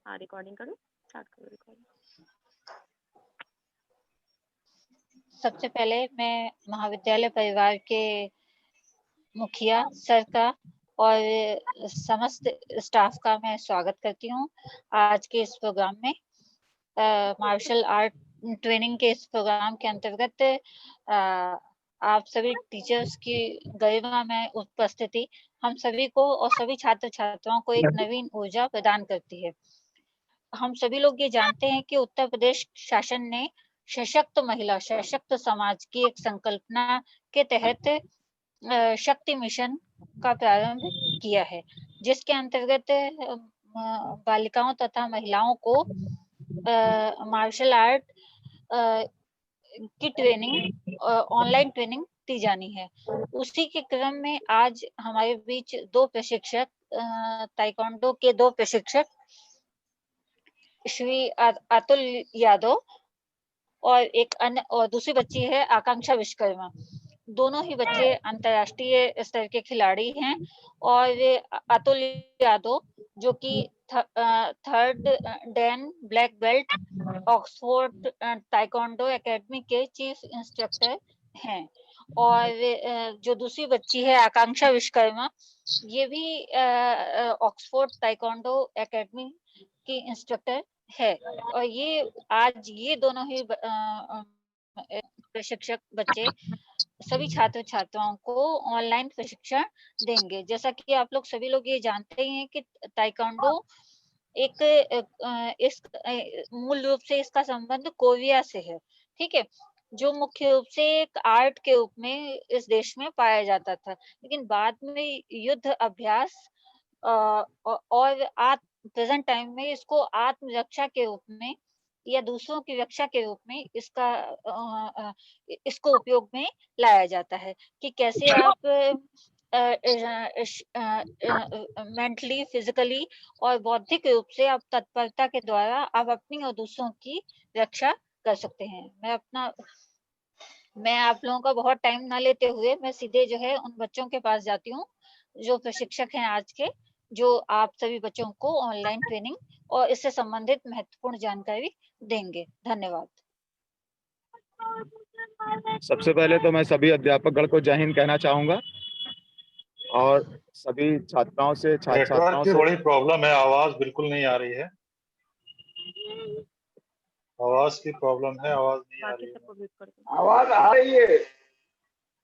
हाँ रिकॉर्डिंग करो, स्टार्ट करो रिकॉर्डिंग। सबसे पहले मैं महाविद्यालय परिवार के मुखिया सर का और समस्त स्टाफ का मैं स्वागत करती हूँ आज के इस प्रोग्राम में। मार्शल आर्ट ट्रेनिंग के इस प्रोग्राम के अंतर्गत आप सभी टीचर्स की गरिमा में उपस्थिति हम सभी को और सभी छात्र छात्राओं को एक नवीन ऊर्जा प्रदान करती है। हम सभी लोग ये जानते हैं कि उत्तर प्रदेश शासन ने सशक्त महिला सशक्त समाज की एक संकल्पना के तहत शक्ति मिशन का प्रारंभ किया है, जिसके अंतर्गत बालिकाओं तथा महिलाओं को मार्शल आर्ट की ट्रेनिंग ऑनलाइन ट्रेनिंग दी जानी है। उसी के क्रम में आज हमारे बीच दो प्रशिक्षक ताइक्वांडो के दो प्रशिक्षक श्री अतुल यादव और एक अन्य और दूसरी बच्ची है आकांक्षा विश्वकर्मा। दोनों ही बच्चे अंतर्राष्ट्रीय स्तर के खिलाड़ी हैं और अतुल यादव जो कि third Dan black belt Oxford taekwondo academy के चीफ इंस्ट्रक्टर हैं और जो दूसरी बच्ची है आकांक्षा विश्वकर्मा ये भी ऑक्सफोर्ड ताइक्वांडो एकेडमी की इंस्ट्रक्टर है और ये आज ये दोनों ही प्रशिक्षक बच्चे सभी छात्र छात्राओं को ऑनलाइन प्रशिक्षण देंगे। जैसा कि आप लोग सभी लोग ये जानते ही हैं कि ताइक्वांडो एक इस मूल रूप से इसका संबंध कोरिया से है, ठीक है, जो मुख्य रूप से एक आर्ट के रूप में इस देश में पाया जाता था, लेकिन बाद में युद्ध अभ्यास और प्रेजेंट टाइम में इसको आत्मरक्षा के रूप में या दूसरों की रक्षा के रूप में इसको उपयोग में लाया जाता है कि कैसे आप मेंटली फिजिकली और बौद्धिक रूप से आप तत्परता के द्वारा आप अपनी और दूसरों की रक्षा कर सकते हैं। मैं आप लोगों का बहुत टाइम ना लेते हुए मैं सीधे जो है उन बच्चों के पास जाती हूँ जो प्रशिक्षक हैं आज के, जो आप सभी बच्चों को ऑनलाइन ट्रेनिंग और इससे संबंधित महत्वपूर्ण जानकारी देंगे। धन्यवाद। सबसे पहले तो मैं सभी अध्यापकगण को जय हिंद कहना चाहूंगा और सभी छात्राओं से नेटवर्क की थोड़ी प्रॉब्लम है, आवाज बिल्कुल नहीं आ रही है। आवाज की प्रॉब्लम है, आवाज नहीं आ रही है। आवाज आ रही है,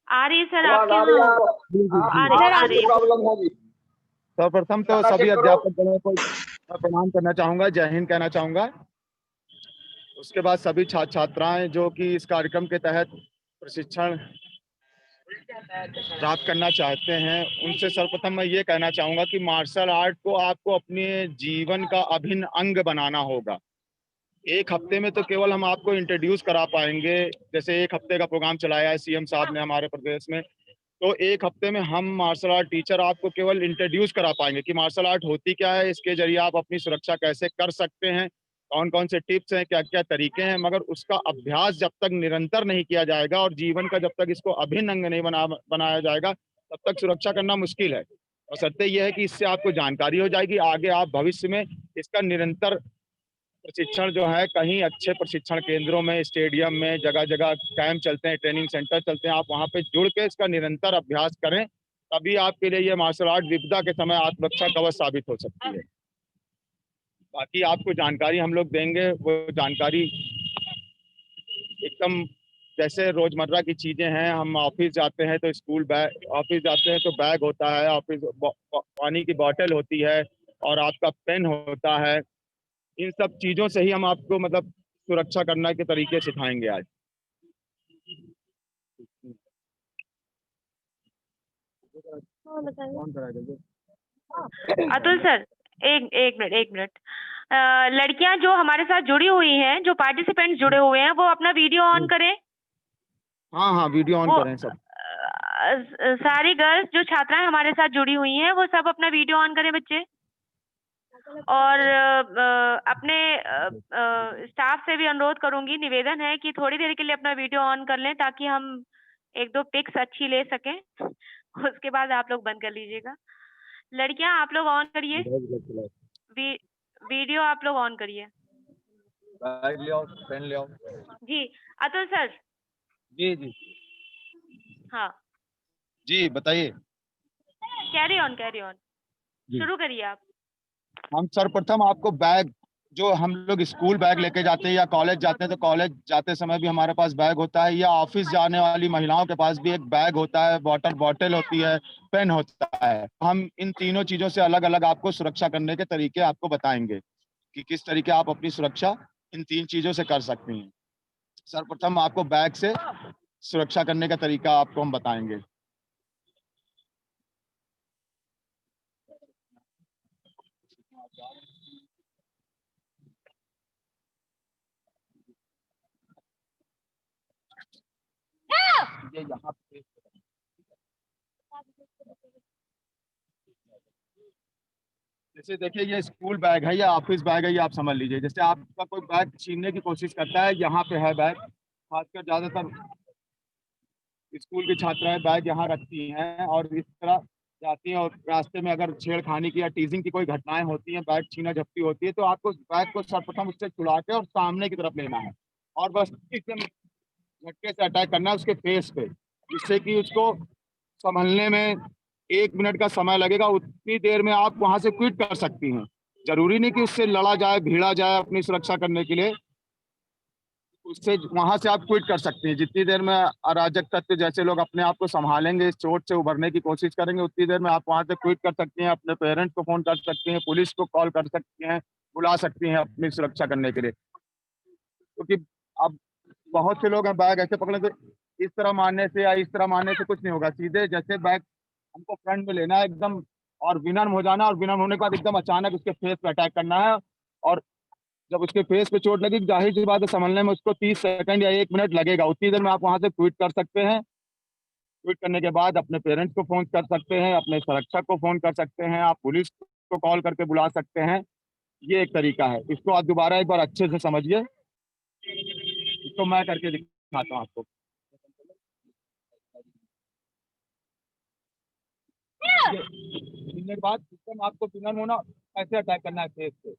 आ रही है सर आपकी। आ रही है प्रॉब्लम होगी। सर्वप्रथम तो सभी अध्यापकगणों को प्रणाम करना चाहूंगा, जय हिंद कहना चाहूंगा। उसके बाद सभी छात्र छात्राएं जो कि इस कार्यक्रम के तहत प्रशिक्षण प्राप्त करना चाहते हैं उनसे सर्वप्रथम मैं ये कहना चाहूंगा कि मार्शल आर्ट को आपको अपने जीवन का अभिन्न अंग बनाना होगा। एक हफ्ते में तो केवल हम आपको इंट्रोड्यूस करा पाएंगे, जैसे एक हफ्ते का प्रोग्राम चलाया है सीएम साहब ने हमारे प्रदेश में, तो एक हफ्ते में हम मार्शल आर्ट टीचर आपको केवल इंट्रोड्यूस करा पाएंगे कि मार्शल आर्ट होती क्या है, इसके जरिए आप अपनी सुरक्षा कैसे कर सकते हैं, कौन कौन से टिप्स हैं, क्या क्या तरीके हैं, मगर उसका अभ्यास जब तक निरंतर नहीं किया जाएगा और जीवन का जब तक इसको अभिन्न अंग नहीं बनाया जाएगा तब तक सुरक्षा करना मुश्किल है। और सत्य यह है कि इससे आपको जानकारी हो जाएगी, आगे आप भविष्य में इसका निरंतर प्रशिक्षण जो है कहीं अच्छे प्रशिक्षण केंद्रों में, स्टेडियम में, जगह जगह कैंप चलते हैं, ट्रेनिंग सेंटर चलते हैं, आप वहां पे जुड़ के इसका निरंतर अभ्यास करें, तभी आपके लिए ये मार्शल आर्ट विपदा के समय आत्मरक्षा कवच साबित हो सकती है। बाकी आपको जानकारी हम लोग देंगे, वो जानकारी एकदम जैसे रोजमर्रा की चीजें हैं। हम ऑफिस जाते हैं तो स्कूल बैग, ऑफिस जाते हैं तो बैग होता है, ऑफिस पानी की बोतल होती है और आपका पेन होता है, इन सब चीजों से ही हम आपको मतलब सुरक्षा करने के तरीके सिखाएंगे आज। अतुल सर एक मिनट लड़कियां जो हमारे साथ जुड़ी हुई हैं, जो पार्टिसिपेंट्स जुड़े हुए हैं, वो अपना वीडियो ऑन करें। हाँ वीडियो ऑन करें सब। सारी गर्ल्स जो छात्राएं हमारे साथ जुड़ी हुई हैं वो सब अपना वीडियो ऑन करें बच्चे, और अपने स्टाफ से भी अनुरोध करूंगी, निवेदन है कि थोड़ी देर के लिए अपना वीडियो ऑन कर लें ताकि हम एक दो पिक्स अच्छी ले सकें, उसके बाद आप लोग बंद कर लीजिएगा। लड़कियां आप लोग ऑन करिए वीडियो आप लोग ऑन करिए। बैग ले आओ, पेन ले आओ। जी अतुल सर। जी जी हाँ जी बताइए। कैरी ऑन जी। शुरू करिए आप। हम सर्वप्रथम आपको बैग, जो हम लोग स्कूल बैग लेके जाते हैं या कॉलेज जाते हैं तो कॉलेज जाते समय भी हमारे पास बैग होता है, या ऑफिस जाने वाली महिलाओं के पास भी एक बैग होता है, वाटर बॉटल होती है, पेन होता है। हम इन तीनों चीजों से अलग अलग आपको सुरक्षा करने के तरीके आपको बताएंगे कि किस तरीके आप अपनी सुरक्षा इन तीन चीजों से कर सकती हैं। सर्वप्रथम आपको बैग से सुरक्षा करने का तरीका आपको हम बताएंगे। ये यहाँ पे जैसे देखिए, ये स्कूल बैग है या ऑफिस बैग है, ये आप समझ लीजिए। जैसे आपका कोई बैग छीनने की कोशिश करता है, यहाँ पे है बैग, खासकर ज्यादातर स्कूल की छात्राएं बैग यहाँ रखती हैं और इस तरह जाती हैं, और रास्ते में अगर छेड़खानी की या टीजिंग की कोई घटनाएं होती हैं, बैग छीना झपटी होती है, तो आपको बैग को सर्वप्रथम उससे छुड़ा के और सामने की तरफ लेना है और बस एकदम झटके से अटैक करना है उसके फेस पे, जिससे कि उसको संभलने में 1 मिनट का समय लगेगा। उतनी देर में आप वहां से क्विट कर सकती हैं। जरूरी नहीं कि उससे लड़ा जाए, भिड़ा जाए अपनी सुरक्षा करने के लिए, उससे वहां से आप क्विट कर सकते हैं। जितनी देर में अराजक तत्व जैसे लोग अपने आप को संभालेंगे, इस चोट से उभरने की कोशिश करेंगे, उतनी देर में आप वहां से क्विट कर सकती हैं। अपने पेरेंट्स को फोन कर सकती हैं, पुलिस को कॉल कर सकती हैं, बुला सकती हैं अपनी सुरक्षा करने के लिए। क्योंकि अब बहुत से लोग हैं बैग ऐसे पकड़े तो इस तरह मारने से या इस तरह मारने से कुछ नहीं होगा। सीधे जैसे बैग हमको फ्रंट में लेना है एकदम, और विनम्र हो जाना, और विनम्र होने के बाद एकदम अचानक उसके फेस पे अटैक करना है। और जब उसके फेस पे चोट लगी, जाहिर सी बात है संभलने में उसको 30 सेकंड या 1 मिनट लगेगा। उतनी देर में आप वहां से क्विट कर सकते हैं। क्विट करने के बाद अपने पेरेंट्स को फोन कर सकते हैं, अपने संरक्षक को फोन कर सकते हैं, आप पुलिस को कॉल करके बुला सकते हैं। ये एक तरीका है। इसको आप दोबारा एक बार अच्छे से समझिए। इसको मैं करके दिखाता हूँ आपको। के बाद सिस्टम आपको विनम्र होना, ऐसे अटैक करना है फेस पे।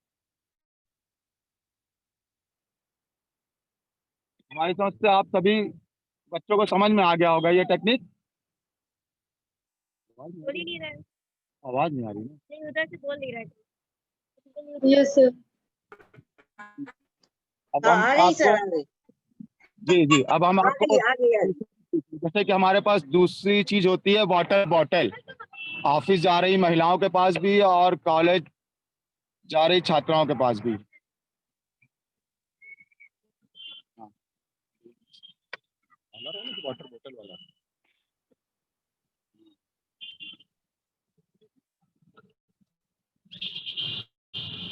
हमारी समझ से आप सभी बच्चों को समझ में आ गया होगा ये टेक्निक। बोल ही नहीं रहे। आवाज नहीं आ रही है। नहीं उधर से बोल नहीं रहे। Yes sir. अब हम आपको जी जी अब हम आपको जैसे कि हमारे पास दूसरी चीज होती है वाटर बॉटल। ऑफिस जा रही महिलाओं के पास भी और कॉलेज जा रही छात्राओं के पास भी। वाटर बॉटल वाला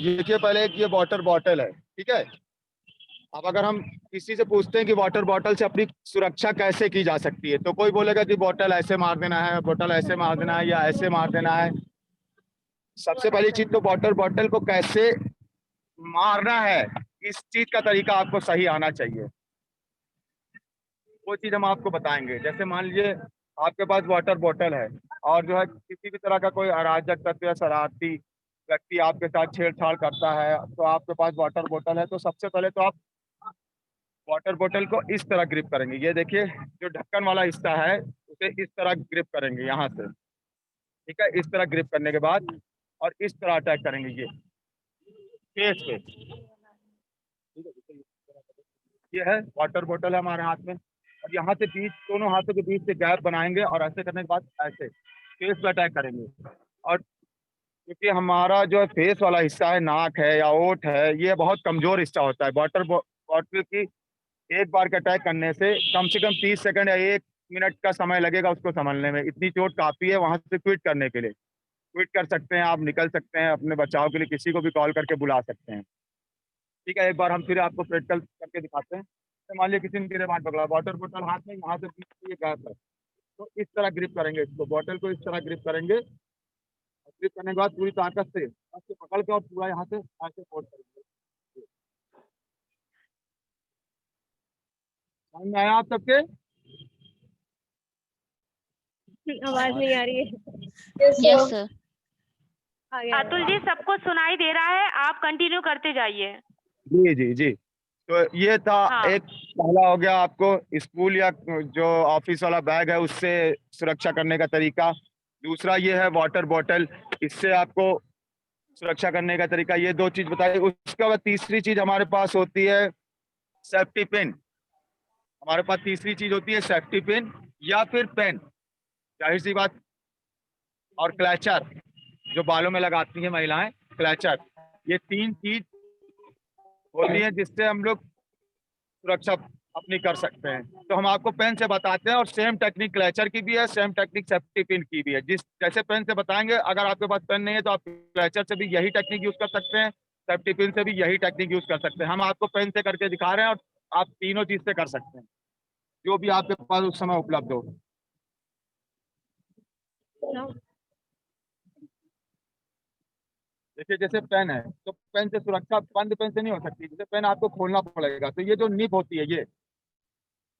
ये देखिए, पहले एक ये वाटर बॉटल है, ठीक है। अब अगर हम किसी से पूछते हैं कि वाटर बॉटल से अपनी सुरक्षा कैसे की जा सकती है, तो कोई बोलेगा कि बॉटल ऐसे मार देना है, बॉटल ऐसे मार देना है, या ऐसे मार देना है। सबसे पहली चीज तो वाटर बॉटल को कैसे मारना है, इस चीज का तरीका आपको सही आना चाहिए। वो चीज हम आपको बताएंगे। जैसे मान लीजिए आपके पास वाटर बॉटल है और जो है किसी भी तरह का कोई अराजक तत्व या शरारती व्यक्ति आपके साथ छेड़छाड़ करता है, तो आपके पास वाटर बॉटल है, तो सबसे पहले तो आप वाटर बॉटल को इस तरह ग्रिप करेंगे। ये देखिए, जो ढक्कन वाला हिस्सा है उसे इस तरह ग्रिप करेंगे यहाँ से, ठीक है। इस तरह ग्रिप करने के बाद और इस तरह अटैक करेंगे ये फेस पे। ये है वाटर बॉटल है हमारे हाथ में, और यहाँ से बीच, दोनों हाथों के बीच से गैप बनाएंगे और ऐसे करने के बाद ऐसे फेस पे अटैक करेंगे। और क्योंकि हमारा जो फेस वाला हिस्सा है, नाक है या ओठ है, ये बहुत कमजोर हिस्सा होता है। वाटर बॉटल की एक बार के अटैक करने से कम 30 सेकंड या 1 मिनट का समय लगेगा उसको संभलने में। इतनी चोट काफी है वहां से क्विट करने के लिए। क्विट कर सकते हैं आप, निकल सकते हैं, अपने बचाव के लिए किसी को भी कॉल करके बुला सकते हैं, ठीक है। एक बार हम फिर आपको प्रैक्टिकल करके दिखाते हैं। तो मान लिए किसी ने गिरबान पकड़ा, वाटर बॉटल हाथ में, यहाँ से बीच में ये गैप है, तो इस तरह ग्रिप करेंगे इसको, बॉटल को इस तरह ग्रिप करेंगे। ग्रिप करने के बाद पूरी ताकत से ऐसे पकड़ के और पूरा यहाँ से ऐसे फोल्ड करेंगे। समझ में आया आप सबके? आवाज नहीं आ रही है। Yes yes sir. Sir. Atul ji, सबको सुनाई दे रहा है, आप कंटिन्यू करते जाइए। जी जी जी। तो ये था हाँ। एक पहला हो गया आपको स्कूल या जो ऑफिस वाला बैग है उससे सुरक्षा करने का तरीका। दूसरा ये है वाटर बॉटल, इससे आपको सुरक्षा करने का तरीका। ये दो चीज बताई। उसके बाद तीसरी चीज हमारे पास होती है सेफ्टी पिन। हमारे पास तीसरी चीज होती है सेफ्टी पिन या फिर पेन, जाहिर सी बात। और क्लैचर, जो बालों में लगाती है महिलाएं, क्लैचर। ये तीन चीज होती है जिससे हम लोग सुरक्षा अपनी कर सकते हैं। तो हम आपको पेन से बताते हैं, और सेम टेक्निक क्लैचर की भी है, सेम टेक्निक सेफ्टी पिन की भी है। जिस जैसे पेन से बताएंगे, अगर आपके पास पेन नहीं है तो आप क्लैचर से भी यही टेक्निक यूज कर सकते हैं, सेफ्टी पिन से भी यही टेक्निक यूज कर सकते हैं। हम आपको पेन से करके दिखा रहे हैं, और आप तीनों चीज से कर सकते हैं, जो भी आपके पास उस समय उपलब्ध हो। देखिए, जैसे पेन है तो पेन से सुरक्षा बंद पेन से नहीं हो सकती। जैसे पेन आपको खोलना पड़ेगा, तो ये जो निब होती है ये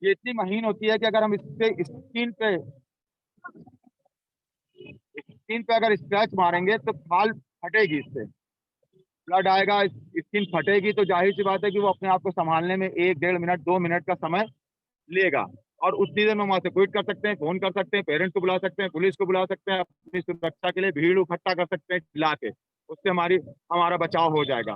इतनी महीन होती है कि अगर हम इससे स्किन पे अगर स्क्रैच मारेंगे तो खाल फटेगी, इससे ब्लड आएगा, स्किन फटेगी। तो जाहिर सी बात है कि वो अपने आप को संभालने में 1-1.5 मिनट 2 मिनट का समय लेगा। और उतनी देर में वहां से क्विट कर सकते हैं, फोन कर सकते हैं, पेरेंट्स को बुला सकते हैं, पुलिस को बुला सकते हैं, अपनी सुरक्षा के लिए भीड़ इकट्ठा कर सकते हैं चिल्ला के। उससे हमारा बचाव हो जाएगा।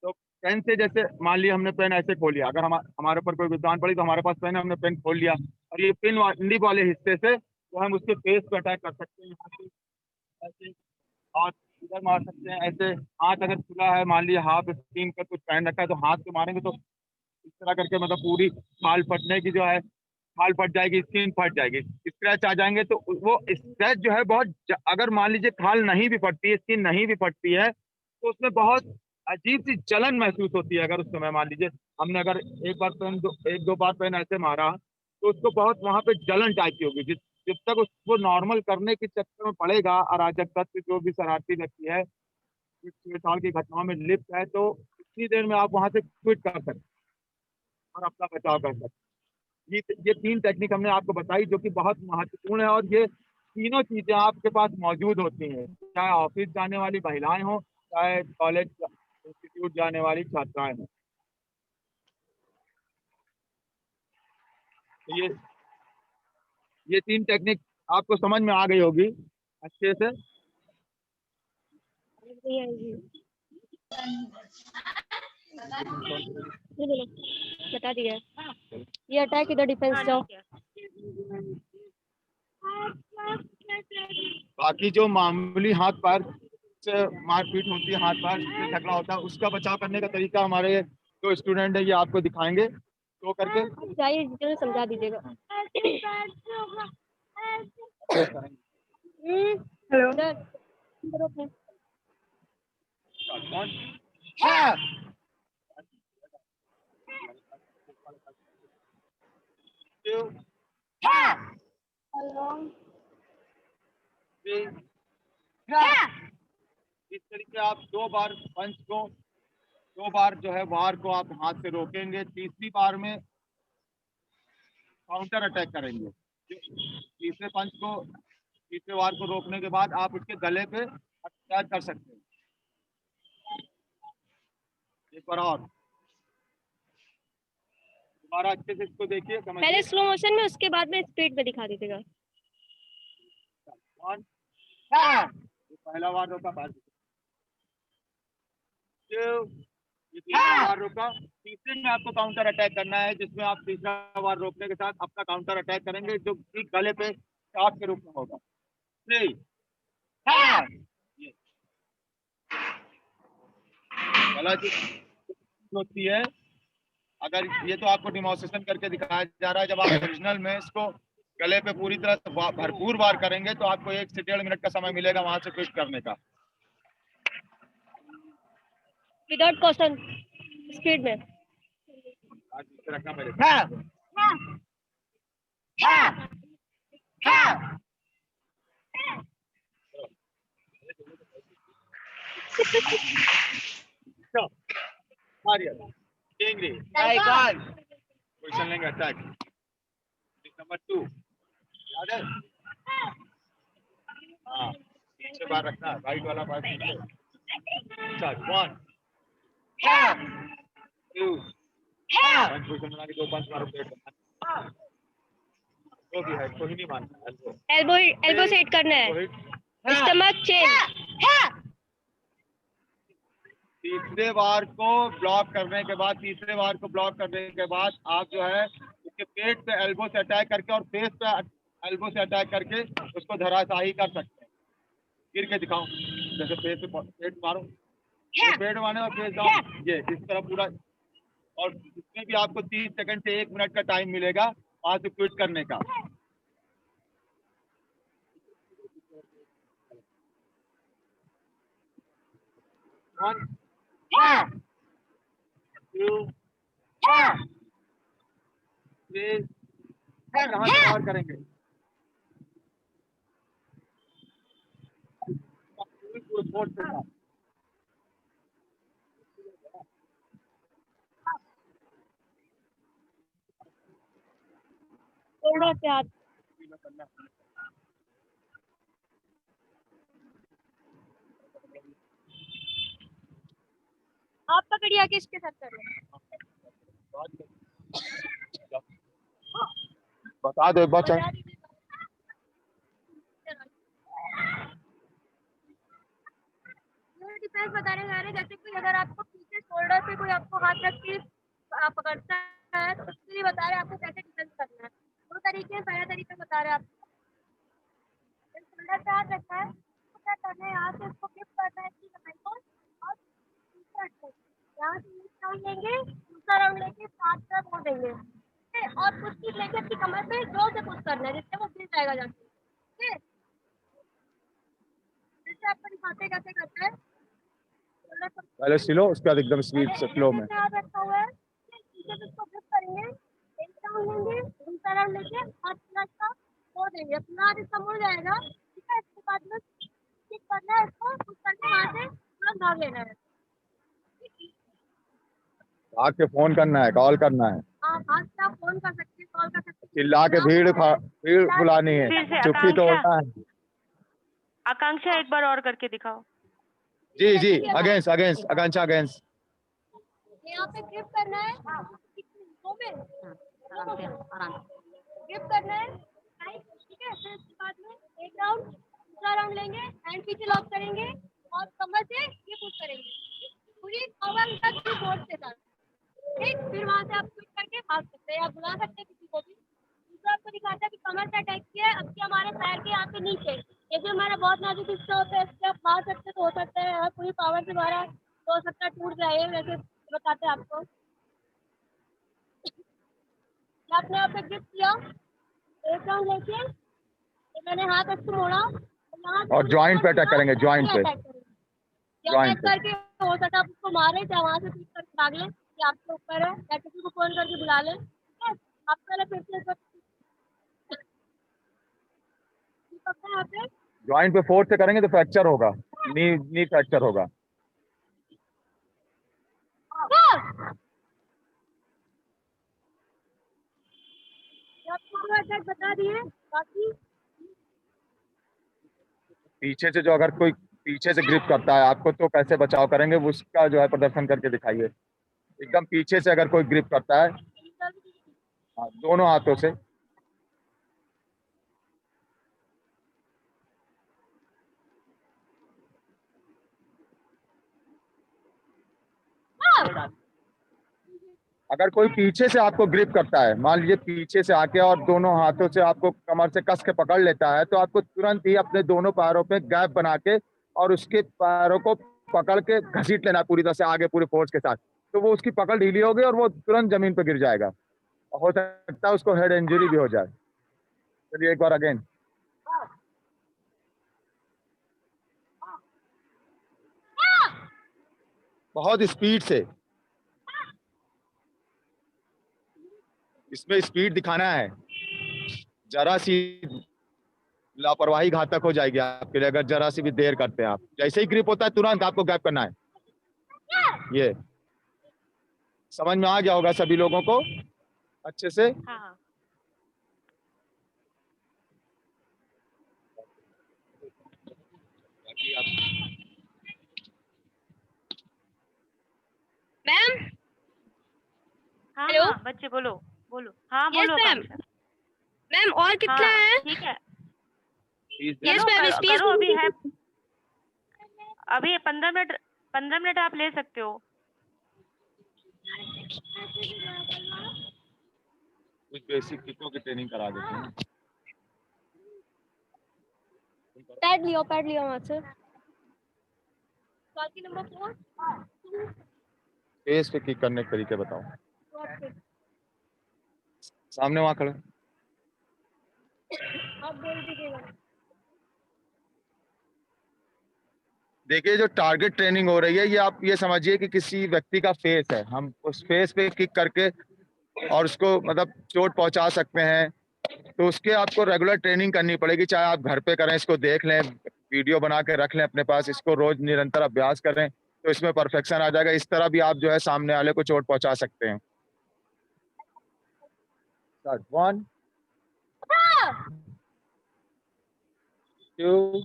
तो पेन से, जैसे मान लिया हमने पेन ऐसे खोल लिया, अगर हमारे ऊपर कोई विद्वान पड़ी तो हमारे पास पेन है, हमने पेन खोल लिया, और ये पिन निब वाले हिस्से से तो हम उसके फेस पे अटैक कर सकते हैं, यहाँ से ऐसे हाथ इधर मार सकते हैं, ऐसे। हाथ अगर खुला है, मान लिया हाथ स्क्रीन पर कुछ पहन रखा है, तो हाथ से मारेंगे तो इस तरह करके, मतलब पूरी खाल फटने की जो है, खाल फट जाएगी, स्किन फट जाएगी, स्क्रैच आ जाएंगे। तो वो स्क्रैच जो है अगर मान लीजिए खाल नहीं भी फटती है, स्किन नहीं भी फटती है, तो उसमें बहुत अजीब सी जलन महसूस होती है। अगर उस समय मान लीजिए हमने अगर एक दो बार पेन ऐसे मारा, तो उसको बहुत वहां पे जलन टाइप की होगी। जब तक उसको नॉर्मल करने के चक्कर में पड़ेगा, अराजक तत्व जो भी शरारती व्यक्ति है, छेड़छाड़ की घटनाओं में लिप्त है, तो इतनी देर में आप वहां से क्विट कर सकते हैं और अपना बचाव कर सकते हैं। ये तीन टेक्निक हमने आपको बताई, जो कि बहुत महत्वपूर्ण है। और ये तीनों चीजें आपके पास मौजूद होती हैं, चाहे ऑफिस जाने वाली महिलाएं हों, चाहे कॉलेज इंस्टीट्यूट जाने वाली छात्राएं हों। तो ये तीन टेक्निक आपको समझ में आ गई होगी अच्छे से। बता दिया। ये अटैक इधर डिफेंस जाओ। बाकी जो मामूली हाथ पैर से मारपीट होती है, हाथ पैर से झगड़ा होता है, उसका बचाव करने का तरीका हमारे जो स्टूडेंट है ये आपको दिखाएंगे, तो करके जाइए, डिटेल में समझा दीजिएगा। हेलो। इस तरीके आप दो बार जो है वार को आप हाथ से रोकेंगे। तीसरी बार में काउंटर अटैक करेंगे। तीसरे वार को रोकने के बाद आप उसके गले पे अटैक कर सकते हैं। एक बार और दोबारा अच्छे से इसको देखिए, पहले स्लो मोशन में, उसके बाद में स्पीड में दिखा दीजिएगा। पहला वार रोका, बाद तीसरा वार रोका। तीसरे में आपको काउंटर अटैक करना है, जिसमें आप तीसरा वार रोकने के साथ अपना काउंटर अटैक करेंगे, जो कि गले पे शॉट के रूप में होगा। गला जो होती है, अगर ये तो आपको डिमॉन्स्ट्रेशन करके दिखाया जा रहा है, जब आप ओरिजिनल में इसको गले पे पूरी तरह से भरपूर वार करेंगे तो आपको 1 से 1.5 मिनट का समय मिलेगा वहां से क्विट करने का। विदाउट कॉशन, स्पीड में। रखना पड़ेगा। क्वेश्चन लेंगे अटैक नंबर 2, याद है? हाँ, पीछे बार रखना है, राइट वाला बार पीछे। स्टार्ट 1 2 पंच पोजीशन बना के 2 पंच मारो पेट में। जो भी है कोई नहीं मानना। एल्बो सेट करना है, स्टमक चेन। तीसरे बार को ब्लॉक करने के बाद आप जो है उसके पेट पे एल्बो से अटैक करके और फेस पे एल्बो से अटैक करके उसको धराशाही कर सकते हैं। गिर के दिखाऊं, जैसे फेस पे पेट मारो, पेट मारने और फेस डाउन, ये इस तरह पूरा। और इसमें भी आपको 30 सेकंड से 1 मिनट का टाइम मिलेगा वहां से क्विट करने का। One, 2, 3, कहाँ से कवर करेंगे? फोर्थ पे था। शोल्डर पे हाथ। आप पकड़िए आगे इसके साथ करो। बता दो एक बार चाहे। डिफरेंस बताने जा रहे हैं, जैसे कि अगर आपको पीछे शोल्डर पे कोई आपको हाथ रख के पकड़ता है तो उसके लिए बता रहे हैं आपको कैसे डिफेंस करना है। 2 तरीके, पहला तरीका बता रहे हैं आपको। शोल्डर पे हाथ रखा है तो क्या करना है, यहाँ से इसको ग्रिप करना है इसकी कलाई को और दूसरा यहाँ से एक राउंड लेंगे, दूसरा राउंड लेके 7 तरफ हो देंगे, ठीक है। और कुछ चीज लेके अपनी कमर पे जोर से पुश करना है जिससे वो गिर जाएगा जाके, ठीक है। जैसे आपको दिखाते कैसे करते हैं। पहले स्लो, उसके बाद एकदम स्पीड से फ्लो में। रखा हुआ है, पीछे से इसको ग्रिप करेंगे, एक राउंड लेंगे, दूसरा राउंड लेके हाथ पूरा इसका छोड़ देंगे, पूरा इसका मुड़ जाएगा, ठीक है। इसके बाद में किक करना है, इसको पुश करके वहां से पूरा भाग लेना है। भाग के फोन करना है, कॉल करना है। हाँ, हाथ से आप फोन कर सकते हैं, कॉल कर सकते हैं, चिल्ला के भीड़ बुलानी है, फिर से चुप्पी तोड़ना है। आकांक्षा एक बार और करके दिखाओ। जी अगेंस्ट आकांक्षा अगेंस्ट। यहाँ पे ग्रिप करना है, ग्रिप करना है, ठीक है। फिर उसके बाद में एक राउंड, दूसरा राउंड लेंगे, हैंड पीछे लॉक करेंगे और कमर से ये पुश करेंगे पूरी पावर तक की फोर्स के साथ, ठीक। फिर वहां से आप क्विक करके भाग सकते हैं, आप बुला सकते हैं किसी को भी। दूसरा आपको दिखाता है कि कमर से अटैक किया है, अब की हमारे पैर के यहाँ पे नीचे, ये जो हमारा बहुत नाजुक हिस्सा होता है, इससे आप मार सकते तो हो सकता है, और पूरी पावर से मारा तो हो सकता है टूट जाए, वैसे बताते हैं आपको। आपने यहाँ पे ग्रिप किया, एक राउंड लेके तो मैंने हाथ ऐसे मोड़ा और जॉइंट पे अटैक करेंगे, जॉइंट पे करके हो सकता है आप उसको मारे चाहे वहां से पीट करके भाग लें, कि आपके ऊपर है, या किसी को फोन करके बुला लें, ठीक है। आप पहले फिर से यहाँ पे जॉइंट पे फोर्स से करेंगे तो फ्रैक्चर होगा, नी फ्रैक्चर होगा। बता दिए, बाकी पीछे से जो अगर कोई पीछे से ग्रिप करता है आपको तो कैसे बचाव करेंगे उसका जो है प्रदर्शन करके दिखाइए। एकदम पीछे से अगर कोई ग्रिप करता है, हाँ, दोनों हाथों से। अगर कोई पीछे से आपको ग्रिप करता है, मान लीजिए पीछे से आके और दोनों हाथों से आपको कमर से कस के पकड़ लेता है, तो आपको तुरंत ही अपने दोनों पैरों पे गैप बना के और उसके पैरों को पकड़ के घसीट लेना पूरी तरह से आगे पूरे फोर्स के साथ। तो वो उसकी पकड़ ढीली होगी और वो तुरंत जमीन पे गिर जाएगा, हो सकता है उसको हेड इंजरी भी हो जाए। चलिए एक बार अगेन। बहुत स्पीड से, इसमें स्पीड दिखाना है, जरा सी लापरवाही घातक हो जाएगी आपके लिए अगर जरा सी भी देर करते हैं आप। जैसे ही ग्रिप होता है तुरंत आपको गैप करना है। ये समझ में आ गया होगा सभी लोगों को अच्छे से। हाँ। मैम हाँ हेलो? हाँ बच्चे बोलो बोलो। हाँ Yes, बोलो ma'am. आकांक्षा। मैम और कितना हाँ है? ठीक है। Yes, चलो ma'am. Space करो अभी है। अभी 15 मिनट आप ले सकते हो। कुछ बेसिक किकों की ट्रेनिंग करा देते हैं। पैड लियो वहाँ से। बाकी नंबर 4 फेस पे किक करने के तरीके बताओ। सामने वहां खड़े। आप बोल दीजिएगा। देखिए जो टारगेट ट्रेनिंग हो रही है ये आप ये समझिए कि किसी व्यक्ति का फेस है, हम उस फेस पे किक करके और उसको मतलब चोट पहुंचा सकते हैं। तो उसके आपको रेगुलर ट्रेनिंग करनी पड़ेगी, चाहे आप घर पे करें, इसको देख लें, वीडियो बना के रख लें अपने पास, इसको रोज निरंतर अभ्यास करें तो इसमें परफेक्शन आ जाएगा। इस तरह भी आप जो है सामने वाले को चोट पहुंचा सकते हैं। 1 2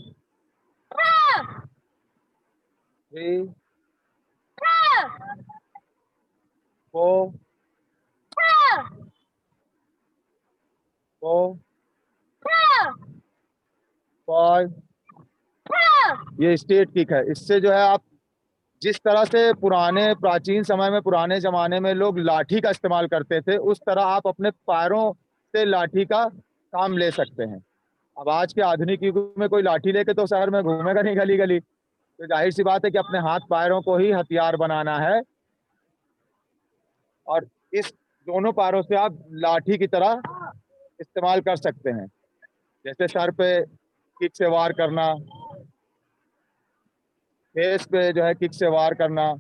3 4 5। ये स्ट्रेट किक है। इससे जो है आप जिस तरह से पुराने प्राचीन समय में पुराने जमाने में लोग लाठी का इस्तेमाल करते थे, उस तरह आप अपने पैरों से लाठी का काम ले सकते हैं। अब आज के आधुनिक युग में कोई लाठी लेके तो शहर में घूमेगा नहीं गली गली, तो जाहिर सी बात है कि अपने हाथ पैरों को ही हथियार बनाना है और इस दोनों पैरों से आप लाठी की तरह इस्तेमाल कर सकते हैं। जैसे सर पे किक से वार करना, फेस पे जो है किक से वार करना,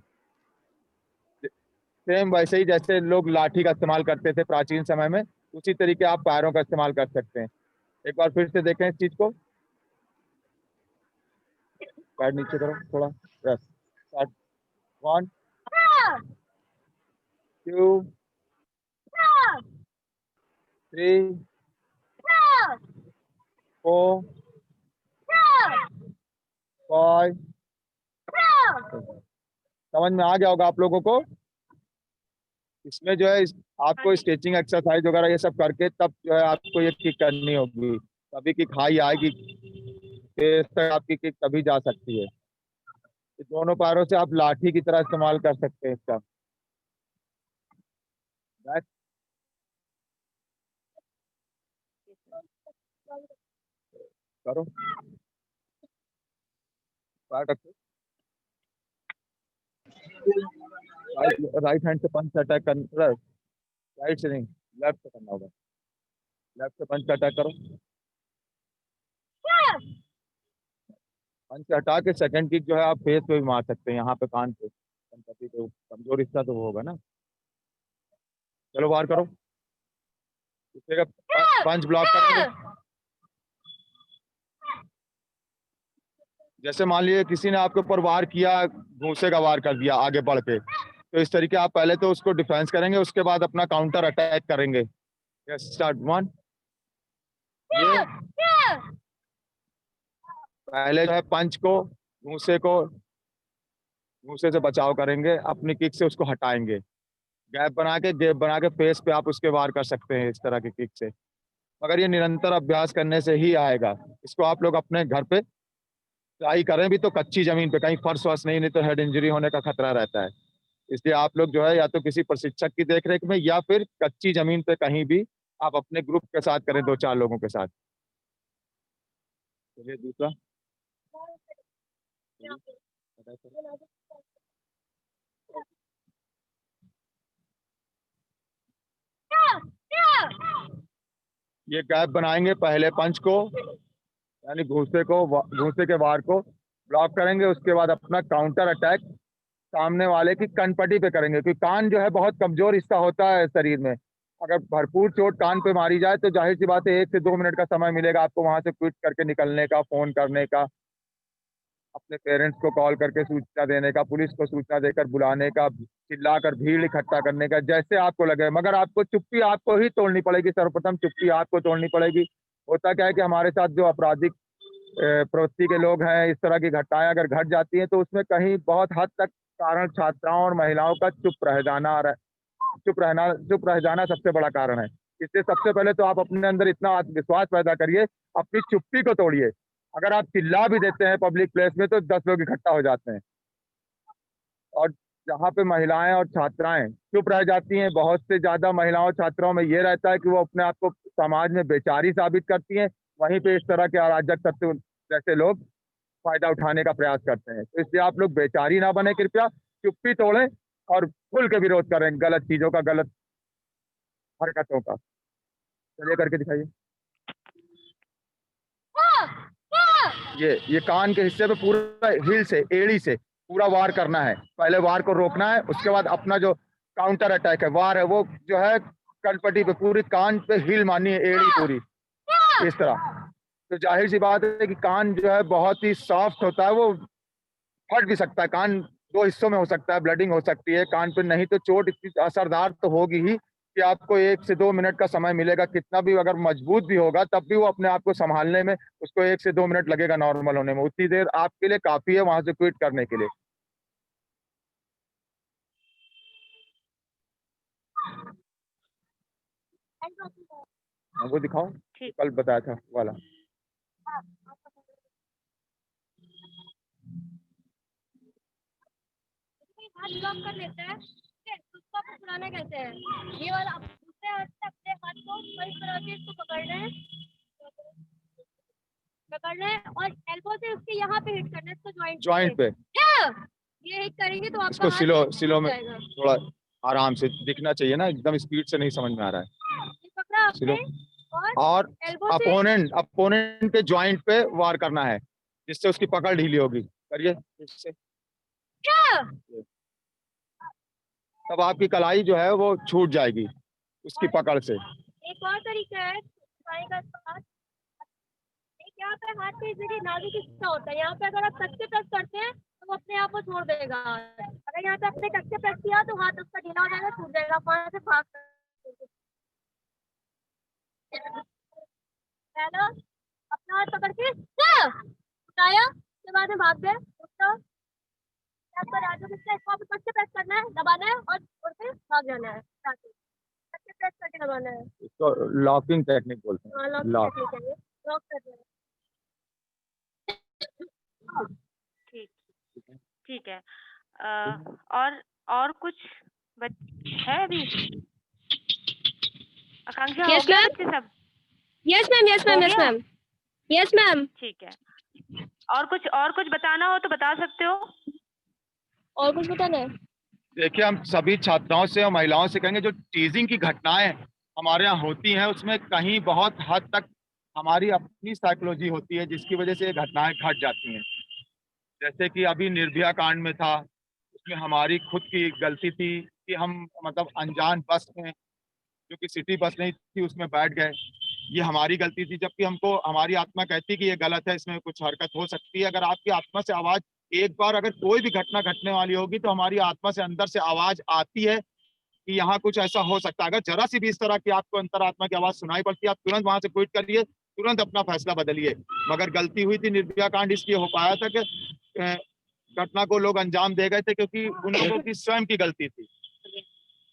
सेम वैसे ही जैसे लोग लाठी का इस्तेमाल करते थे प्राचीन समय में, उसी तरीके आप पैरों का इस्तेमाल कर सकते हैं। एक बार फिर से देखें इस चीज को। पैर नीचे करो थोड़ा। यस। 1 2 3 4 5। समझ में आ गया होगा आप लोगों को। इसमें जो है आपको स्ट्रेचिंग एक्सरसाइज वगैरह ये सब करके तब जो है आपको ये किक करनी होगी, तभी किक हाई आएगी, फेस तक आपकी किक तभी जा सकती है। दोनों पैरों से आप लाठी की तरह इस्तेमाल कर सकते हैं इसका। करो राइट हैंड से पंच अटैक करना, राइट से नहीं लेफ्ट से करना होगा। लेफ्ट से पंच अटैक करो। पंच हटा के सेकंड किक जो है आप फेस पे भी मार सकते हैं, यहाँ पे कान पे, तो कमजोर हिस्सा तो वो होगा ना। चलो वार करो। पंच ब्लॉक करेंगे। जैसे मान लीजिए किसी ने आपके ऊपर वार किया, घूंसे का वार कर दिया आगे बढ़ के, तो इस तरीके आप पहले तो उसको डिफेंस करेंगे, उसके बाद अपना काउंटर अटैक करेंगे। स्टार्ट 1। पहले जो है पंच को घूंसे से बचाव करेंगे, अपनी किक से उसको हटाएंगे, गैप बना के फेस पे आप उसके वार कर सकते हैं इस तरह की किक से। मगर ये निरंतर अभ्यास करने से ही आएगा। इसको आप लोग अपने घर पे ट्राई करें भी तो कच्ची जमीन पे, कहीं फर्श वर्श नहीं तो हेड इंजरी होने का खतरा रहता है। इसलिए आप लोग जो है या तो किसी प्रशिक्षक की देखरेख में या फिर कच्ची जमीन पे कहीं भी आप अपने ग्रुप के साथ करें, 2-4 लोगों के साथ। चलिए दूसरा। ये गैप बनाएंगे, पहले पंच को यानी घूंसे के वार को ब्लॉक करेंगे, उसके बाद अपना काउंटर अटैक सामने वाले की कनपट्टी पे करेंगे, क्योंकि कान जो है बहुत कमजोर हिस्सा होता है शरीर में। अगर भरपूर चोट कान पे मारी जाए तो जाहिर सी बात है 1 से 2 मिनट का समय मिलेगा आपको वहां से क्विट करके निकलने का, फोन करने का, अपने पेरेंट्स को कॉल करके सूचना देने का, पुलिस को सूचना देकर बुलाने का, चिल्लाकर भीड़ इकट्ठा करने का, जैसे आपको लगे। मगर आपको चुप्पी आपको ही तोड़नी पड़ेगी, सर्वप्रथम चुप्पी आपको तोड़नी पड़ेगी। होता क्या है कि हमारे साथ जो आपराधिक प्रवृत्ति के लोग हैं, इस तरह की घटनाएं अगर घट जाती हैं तो उसमें कहीं बहुत हद तक कारण छात्राओं और महिलाओं का चुप रह जाना सबसे बड़ा कारण है। इसलिए सबसे पहले तो आप अपने अंदर इतना आत्मविश्वास पैदा करिए, अपनी चुप्पी को तोड़िए। अगर आप चिल्ला भी देते हैं पब्लिक प्लेस में तो 10 लोग इकट्ठा हो जाते हैं। और जहाँ पे महिलाएं और छात्राएं चुप रह जाती हैं, बहुत से ज्यादा महिलाओं छात्राओं में ये रहता है कि वो अपने आप को समाज में बेचारी साबित करती हैं। वहीं पे इस तरह के अराजक तत्व जैसे लोग फायदा उठाने का प्रयास करते हैं। तो इसलिए आप लोग बेचारी ना बने, कृपया चुप्पी तोड़ें और खुल के विरोध करें गलत चीजों का, गलत हरकतों का। चलिए करके दिखाइए। ये कान के हिस्से पे पूरा हिल से, एड़ी से पूरा वार करना है। पहले वार को रोकना है, उसके बाद अपना जो काउंटर अटैक है, वार है, वो जो है कनपट्टी पे पूरी कान पे हिल मारनी है, एड़ी पूरी इस तरह। तो जाहिर सी बात है कि कान जो है बहुत ही सॉफ्ट होता है, वो फट भी सकता है। कान 2 हिस्सों में हो सकता है, ब्लडिंग हो सकती है कान पे। नहीं तो चोट इतनी असरदार तो होगी ही कि आपको 1 से 2 मिनट का समय मिलेगा। कितना भी अगर मजबूत भी होगा तब भी वो अपने आप को संभालने में उसको 1 से 2 मिनट लगेगा नॉर्मल होने में। उतनी देर आपके लिए काफी है वहां से क्विट करने के लिए। वो दिखाओ, कल बताया था वाला। हाथ लॉक कर लेता है, ठीक है, तो उसको आपको छुड़ाना कैसे है? ये वाला दूसरे हाथ से अपने हाथ को बंद करा के इसको पकड़ना है और एल्बो से उसके यहाँ पे हिट करना है, इसको जॉइंट पे। ये हिट करेंगे तो आपका इसको सिलो में थोड़ा आराम से दिखना चाहिए ना, एकदम स्पीड से नहीं समझ में आ रहा है। ये पकड़ा आपने और अपोनेंट के जॉइंट पे वार करना है जिससे उसकी पकड़ ढीली होगी। करिए इससे, तब आपकी कलाई जो है वो छूट जाएगी उसकी पकड़ से। एक और तरीका है यहाँ पे हाथ पे जरिए नाजुक हिस्सा होता है, यहाँ पे अगर आप टच से प्रेस करते हैं तो वो अपने आप को छोड़ देगा। अगर यहाँ पे अपने टच से प्रेस किया तो हाथ उसका ढीला हो जाएगा, छूट जाएगा, वहां से भाग पहला अपना हाथ पकड़ के उठाया, उसके बाद में भाग गए। इसको आपको टच से प्रेस करना है, दबाना है और फिर भाग जाना है। टच से प्रेस करके दबाना है, इसको लॉकिंग टेक्निक बोलते हैं। लॉक करना है। ठीक है। और कुछ है अभी? आकांक्षा हो गया बच्चे सब? Yes ma'am. ठीक है। और कुछ बताना हो तो बता सकते हो। और कुछ बताना है? देखिए, हम सभी छात्राओं से और महिलाओं से कहेंगे, जो टीजिंग की घटनाएं हमारे यहाँ होती हैं उसमें कहीं बहुत हद तक हमारी अपनी साइकोलॉजी होती है जिसकी वजह से ये घटनाएं घट जाती हैं। जैसे कि अभी निर्भया कांड में था, उसमें हमारी खुद की गलती थी कि हम मतलब अनजान बस में, जो कि सिटी बस नहीं थी, उसमें बैठ गए। ये हमारी गलती थी, जबकि हमको हमारी आत्मा कहती कि ये गलत है, इसमें कुछ हरकत हो सकती है। अगर आपकी आत्मा से आवाज, एक बार अगर कोई भी घटना घटने वाली होगी तो हमारी आत्मा से अंदर से आवाज आती है कि यहाँ कुछ ऐसा हो सकता है। अगर जरा सी भी इस तरह की आपको अंतरात्मा की आवाज सुनाई पड़ती है, आप तुरंत वहां से क्विट करिए, तुरंत अपना फैसला बदलिए। मगर गलती हुई थी, निर्भया कांड इसलिए हो पाया था कि घटना को लोग अंजाम दे गए थे क्योंकि उन लोगों की स्वयं की गलती थी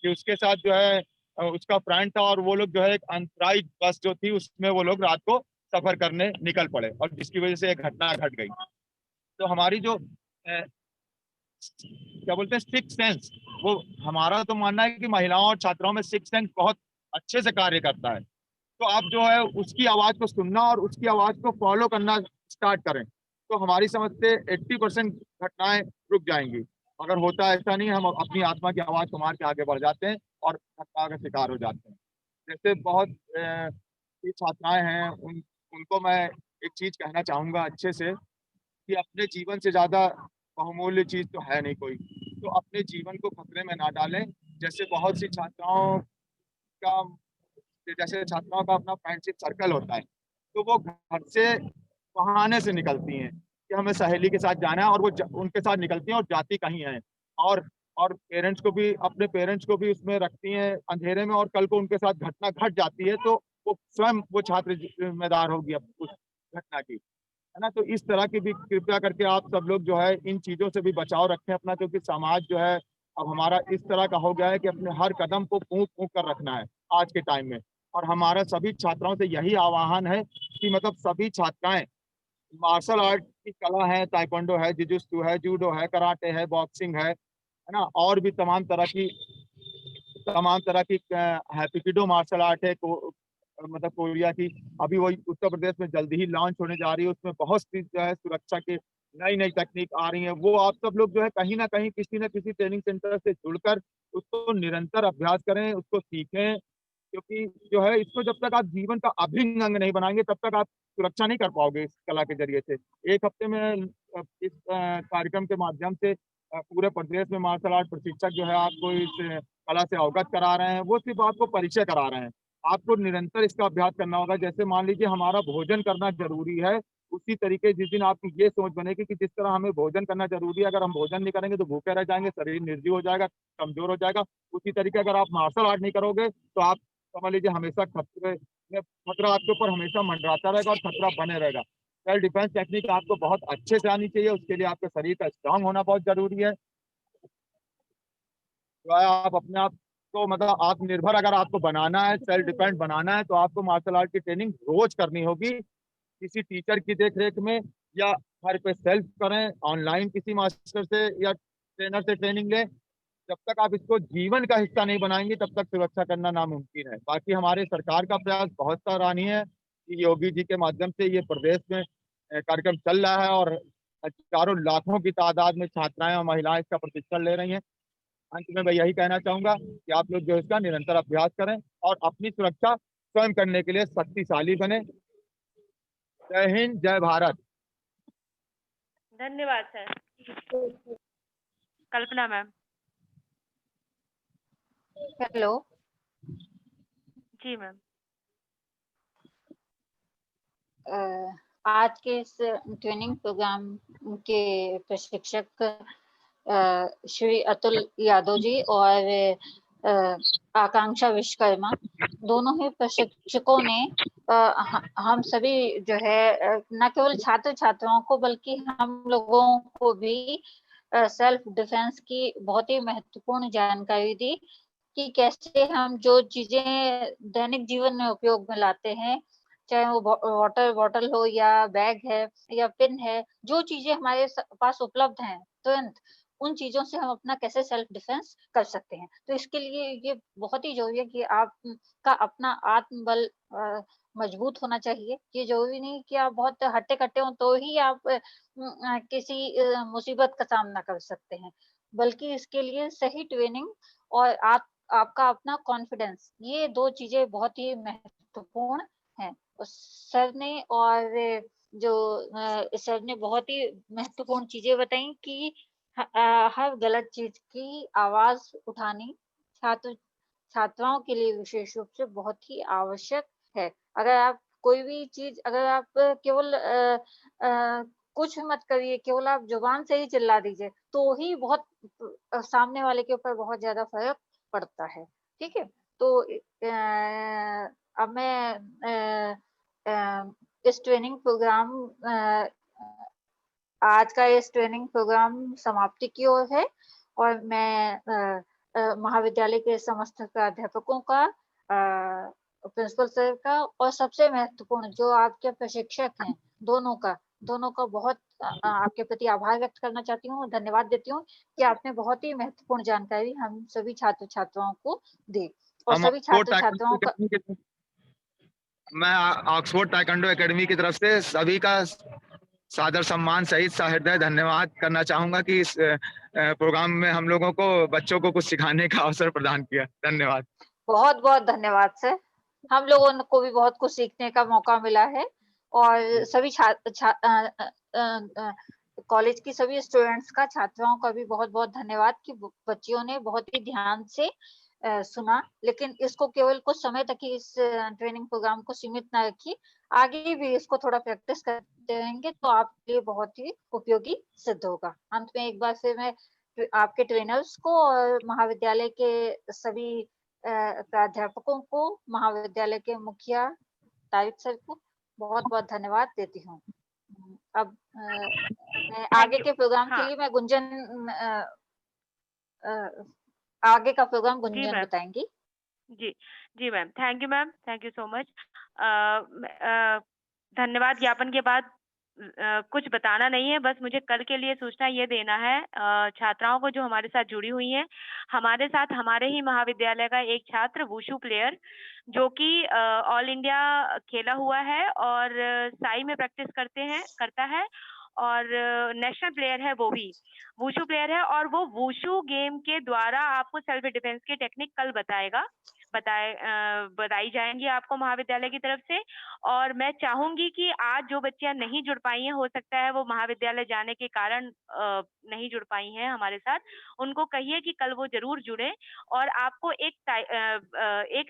कि उसके साथ जो है उसका फ्रेंड था और वो लोग जो है एक अंतराई बस जो थी उसमें वो लोग रात को सफर करने निकल पड़े और जिसकी वजह से एक घटना घट गई। तो हमारी जो क्या बोलते हैं सिक्स सेंस, वो हमारा तो मानना है कि महिलाओं और छात्राओं में सिक्स सेंस बहुत अच्छे से कार्य करता है। तो आप जो है उसकी आवाज को सुनना और उसकी आवाज को फॉलो करना स्टार्ट करें तो हमारी समझ से 80% घटनाएं रुक जाएंगी। अगर होता ऐसा नहीं, हम अपनी आत्मा की आवाज को मार के आगे बढ़ जाते हैं और घटना का शिकार हो जाते हैं। जैसे बहुत छात्राएं हैं, उनको मैं एक चीज कहना चाहूंगा अच्छे से कि अपने जीवन से ज्यादा बहुमूल्य चीज तो है नहीं कोई, तो अपने जीवन को खतरे में ना डालें। जैसे बहुत सी छात्राओं का अपना फ्रेंडशिप सर्कल होता है, तो वो घर से बहाने से निकलती हैं कि हमें सहेली के साथ जाना है और वो उनके साथ निकलती हैं और जाती कहीं हैं और पेरेंट्स को भी, अपने पेरेंट्स को भी उसमें रखती हैं अंधेरे में, और कल को उनके साथ घटना घट जाती है तो वो स्वयं वो छात्र जिम्मेदार होगी उस घटना की। है ना। तो इस तरह की भी कृपया करके आप सब लोग जो है इन चीजों से भी बचाव रखें अपना, क्योंकि समाज जो है अब हमारा इस तरह का हो गया है कि अपने हर कदम को फूंक फूंक कर रखना है आज के टाइम में। और हमारा सभी छात्राओं से यही आह्वान है कि मतलब सभी छात्राएं मार्शल आर्ट की कला है, ताइक्वांडो है, जिजुत्सु है, जूडो है, कराटे है, बॉक्सिंग है ना, और भी तमाम तरह की हैप्पीकिडो मार्शल आर्ट है मतलब कोरिया की, अभी वही उत्तर प्रदेश में जल्दी ही लॉन्च होने जा रही है। उसमें बहुत सी जो है सुरक्षा की नई नई तकनीक आ रही है। वो आप सब लोग जो है कहीं ना कहीं किसी न किसी ट्रेनिंग सेंटर से जुड़कर उसको निरंतर अभ्यास करें, उसको सीखें, क्योंकि जो है इसको जब तक आप जीवन का अभिन्न अंग नहीं बनाएंगे तब तक आप सुरक्षा नहीं कर पाओगे इस कला के जरिए से। एक हफ्ते में इस कार्यक्रम के माध्यम से पूरे प्रदेश में मार्शल आर्ट प्रशिक्षक जो है आपको इस कला से अवगत करा रहे हैं। वो सिर्फ आपको परिचय करा रहे हैं, आपको निरंतर इसका अभ्यास करना होगा। जैसे मान लीजिए हमारा भोजन करना जरूरी है, उसी तरीके जिस दिन आपकी ये सोच बनेगी कि जिस तरह हमें भोजन करना जरूरी है, अगर हम भोजन नहीं करेंगे तो भूखे रह जाएंगे, शरीर निर्जीव हो जाएगा, कमजोर हो जाएगा। उसी तरीके अगर आप मार्शल आर्ट नहीं करोगे तो आप समझ लीजिए हमेशा खतरा आपके ऊपर हमेशा मंडराता रहेगा और खतरा बने रहेगा। सेल्फ डिफेंस टेक्निक आपको बहुत अच्छे से आनी चाहिए, उसके लिए आपके शरीर का स्ट्रांग होना बहुत जरूरी है। तो आप अपने आप को मतलब आत्मनिर्भर अगर आपको बनाना है, सेल्फ डिपेंड बनाना है, तो आपको मार्शल आर्ट की ट्रेनिंग रोज करनी होगी, किसी टीचर की देखरेख में, या घर पे सेल्फ करें, ऑनलाइन किसी मास्टर से या ट्रेनर से ट्रेनिंग लें। जब तक आप इसको जीवन का हिस्सा नहीं बनाएंगे तब तक सुरक्षा करना नामुमकिन है। बाकी हमारे सरकार का प्रयास बहुत सराहनीय है कि योगी जी के माध्यम से ये प्रदेश में कार्यक्रम चल रहा है और हजारों लाखों की तादाद में छात्राएं और महिलाएं इसका प्रशिक्षण ले रही हैं। अंत में मैं यही कहना चाहूंगा कि आप लोग जो इसका निरंतर अभ्यास करें और अपनी सुरक्षा स्वयं करने के लिए शक्तिशाली बने। जय हिंद, जय भारत। धन्यवाद सर। कल्पना मैम। हेलो। जी मैम। आज के इस ट्रेनिंग प्रोग्राम के प्रशिक्षक श्री अतुल यादव जी और आकांक्षा विश्वकर्मा, दोनों ही प्रशिक्षकों ने हम सभी जो है न केवल छात्र छात्राओं को बल्कि हम लोगों को भी सेल्फ डिफेंस की बहुत ही महत्वपूर्ण जानकारी दी कि कैसे हम जो चीजें दैनिक जीवन में उपयोग में लाते हैं, चाहे वो वाटर बॉटल हो या बैग है या पिन है, जो चीजें हमारे पास उपलब्ध हैं तुरंत, उन चीजों से हम अपना कैसे सेल्फ डिफेंस कर सकते हैं। तो इसके लिए ये बहुत ही जरूरी है कि आपका अपना आत्मबल मजबूत होना चाहिए। ये जरूरी नहीं कि आप बहुत हट्टे-कट्टे हो तो ही आप किसी मुसीबत का सामना कर सकते हैं, बल्कि इसके लिए सही ट्रेनिंग और आपका अपना कॉन्फिडेंस, ये 2 चीजें बहुत ही महत्वपूर्ण हैं। सर ने और जो सर ने बहुत ही महत्वपूर्ण चीजें बताई कि हर गलत चीज की आवाज उठानी छात्राओं के लिए विशेष रूप से बहुत ही आवश्यक है। अगर आप कोई भी चीज अगर आप केवल कुछ मत करिए, केवल आप जुबान से ही चिल्ला दीजिए तो ही बहुत सामने वाले के ऊपर बहुत ज्यादा फर्क पड़ता है। ठीक है, तो अब मैं इस ट्रेनिंग प्रोग्राम आज का इस ट्रेनिंग प्रोग्राम समाप्ति की ओर है और मैं महाविद्यालय के समस्त प्राध्यापकों का, प्रिंसिपल सर का और सबसे महत्वपूर्ण जो आपके प्रशिक्षक हैं दोनों का बहुत आपके प्रति आभार व्यक्त करना चाहती हूँ, धन्यवाद देती हूँ कि आपने बहुत ही महत्वपूर्ण जानकारी हम सभी छात्र छात्राओं को दी और सभी छात्र छात्राओं का मैं ऑक्सफोर्ड ताइक्वांडो एकेडमी की तरफ से सभी का सादर सम्मान सहित सहृदय धन्यवाद करना चाहूंगा कि इस प्रोग्राम में हम लोगों को बच्चों को कुछ सिखाने का अवसर प्रदान किया। धन्यवाद। बहुत बहुत धन्यवाद सर। हम लोगों को भी बहुत कुछ सीखने का मौका मिला है और सभी कॉलेज की सभी स्टूडेंट्स का, छात्राओं का भी बहुत बहुत धन्यवाद कि बच्चियों ने बहुत ही ध्यान से सुना। लेकिन इसको केवल कुछ समय तक ही इस ट्रेनिंग प्रोग्राम को सीमित ना रखिए, आगे भी इसको थोड़ा प्रैक्टिस करते रहेंगे तो आपके लिए बहुत ही उपयोगी सिद्ध होगा। अंत में एक बार फिर मैं आपके ट्रेनर्स को और महाविद्यालय के सभी प्राध्यापकों को, महाविद्यालय के मुखिया तारिक सर को बहुत बहुत धन्यवाद देती हूँ। अब मैं आगे के प्रोग्राम के हाँ। लिए मैं गुंजन आगे का प्रोग्राम जी गुंजन मैम। बताएंगी। जी, जी ma'am, thank you ma'am, thank you so much. धन्यवाद ज्ञापन के बाद कुछ बताना नहीं है, बस मुझे कल के लिए सूचना ये देना है छात्राओं को जो हमारे साथ जुड़ी हुई हैं। हमारे साथ हमारे ही महाविद्यालय का एक छात्र वुशु प्लेयर जो कि ऑल इंडिया खेला हुआ है और साई में प्रैक्टिस करता है और नेशनल प्लेयर है वो भी। वुशु प्लेयर है और वो वुशु गेम के द्वारा आपको सेल्फ डिफेंस की टेक्निक कल बताई जाएंगी आपको महाविद्यालय की तरफ से। और मैं चाहूंगी कि आज जो बच्चियां नहीं जुड़ पाई हैं, हो सकता है वो महाविद्यालय जाने के कारण नहीं जुड़ पाई हैं हमारे साथ, उनको कहिए कि कल वो जरूर जुड़े और आपको एक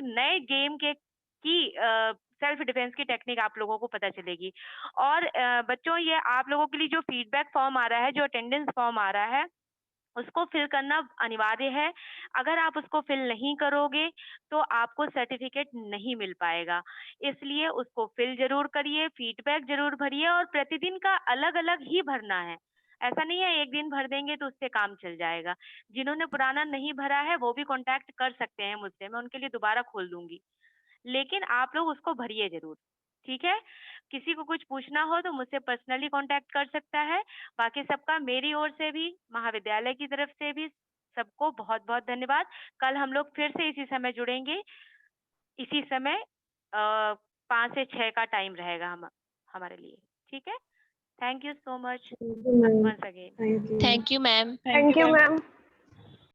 नए गेम की सेल्फ डिफेंस की टेक्निक आप लोगों को पता चलेगी। और बच्चों ये आप लोगों के लिए जो फीडबैक फॉर्म आ रहा है, जो अटेंडेंस फॉर्म आ रहा है, उसको फिल करना अनिवार्य है। अगर आप उसको फिल नहीं करोगे तो आपको सर्टिफिकेट नहीं मिल पाएगा। इसलिए उसको फिल जरूर करिए, फीडबैक जरूर भरिए और प्रतिदिन का अलग-अलग ही भरना है। ऐसा नहीं है एक दिन भर देंगे तो उससे काम चल जाएगा। जिन्होंने पुराना नहीं भरा है वो भी कॉन्टैक्ट कर सकते हैं मुझसे, मैं उनके लिए दोबारा खोल दूंगी। लेकिन आप लोग उसको भरिए जरूर, ठीक है? किसी को कुछ पूछना हो तो मुझसे पर्सनली कांटेक्ट कर सकता है। बाकी सबका मेरी ओर से भी, महाविद्यालय की तरफ से भी सबको बहुत-बहुत धन्यवाद। कल हम लोग फिर से इसी समय जुड़ेंगे। इसी समय 5 से 6 का टाइम रहेगा हमारे लिए, ठीक है? Thank you so much Thank you, ma'am. Once again. Thank you. Thank you, ma'am. Thank you, ma'am.